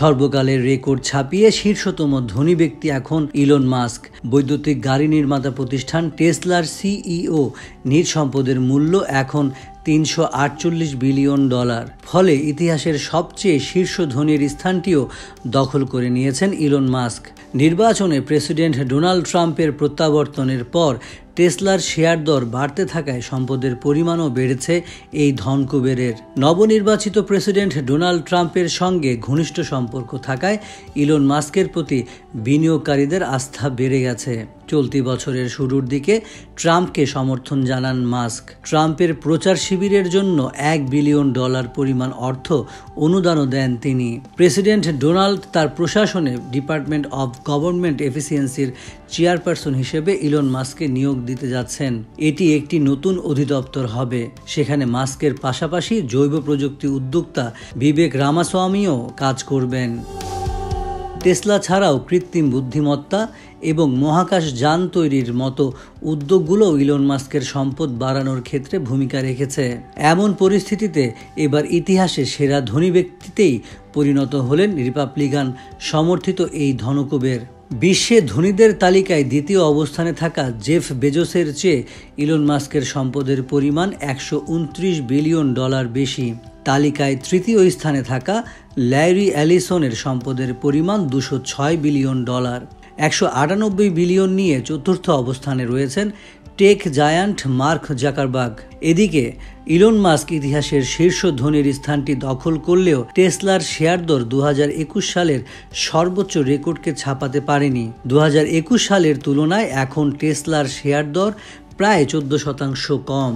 সর্বকালের রেকর্ড ছাপিয়ে শীর্ষতম ধনী ব্যক্তি এখন ইলন মাস্ক। বৈদ্যুতিক গাড়ি নির্মাতা প্রতিষ্ঠান টেসলার সিইও। নিজ সম্পদের মূল্য এখন $348 বিলিয়ন। ফলে ইতিহাসের সবচেয়ে শীর্ষ ধনীর স্থানটিও দখল করে নিয়েছেন ইলন মাস্ক। নির্বাচনে প্রেসিডেন্ট ডোনাল্ড ট্রাম্পের প্রত্যাবর্তনের পর টেসলার শেয়ার দর বাড়তে থাকায় সম্পদের পরিমাণও বেড়েছে এই ধনকুবেরের। নবনির্বাচিত প্রেসিডেন্ট ডোনাল্ড ট্রাম্পের সঙ্গে ঘনিষ্ঠ সম্পর্ক থাকায় ইলন মাস্কের প্রতি বিনিয়োগকারীদের আস্থা বেড়ে গেছে। চলতি বছরের শুরুর দিকে ট্রাম্পকে সমর্থন জানান মাস্ক। ট্রাম্পের প্রচার শিবিরের জন্য $1 বিলিয়ন পরিমাণ অর্থ অনুদানও দেন তিনি। প্রেসিডেন্ট ডোনাল্ড তার প্রশাসনে ডিপার্টমেন্ট অব গভর্নমেন্ট এফিসিয়েন্সির চেয়ারপারসন হিসেবে ইলন মাস্ককে নিয়োগ দিতে যাচ্ছেন। এটি একটি নতুন অধিদপ্তর হবে। সেখানে মাস্কের পাশাপাশি জৈব প্রযুক্তি উদ্যোক্তা বিবেক রামাস্বামীও কাজ করবেন। টেসলা ছাড়াও কৃত্রিম বুদ্ধিমত্তা এবং মহাকাশ যান তৈরির মতো উদ্যোগগুলোও ইলন মাস্কের সম্পদ বাড়ানোর ক্ষেত্রে ভূমিকা রেখেছে। এমন পরিস্থিতিতে এবার ইতিহাসে সেরা ধনী ব্যক্তিতেই পরিণত হলেন রিপাবলিকান সমর্থিত এই ধনকুবের। বিশ্বে ধনীদের তালিকায় দ্বিতীয় অবস্থানে থাকা জেফ বেজোসের চেয়ে ইলন মাস্কের সম্পদের পরিমাণ $129 বিলিয়ন বেশি। তালিকায় তৃতীয় স্থানে থাকা ল্যারি অ্যালিসনের সম্পদের পরিমাণ $206 বিলিয়ন। $198 বিলিয়ন নিয়ে চতুর্থ অবস্থানে রয়েছেন টেক জায়ান্ট মার্ক জাকারবার্গ। এদিকে ইলন মাস্ক ইতিহাসের শীর্ষ ধনীর স্থানটি দখল করলেও টেসলার শেয়ার দর 2021 সালের সর্বোচ্চ রেকর্ডকে ছাপাতে পারেনি। 2021 সালের তুলনায় এখন টেসলার শেয়ার দর প্রায় 14% কম।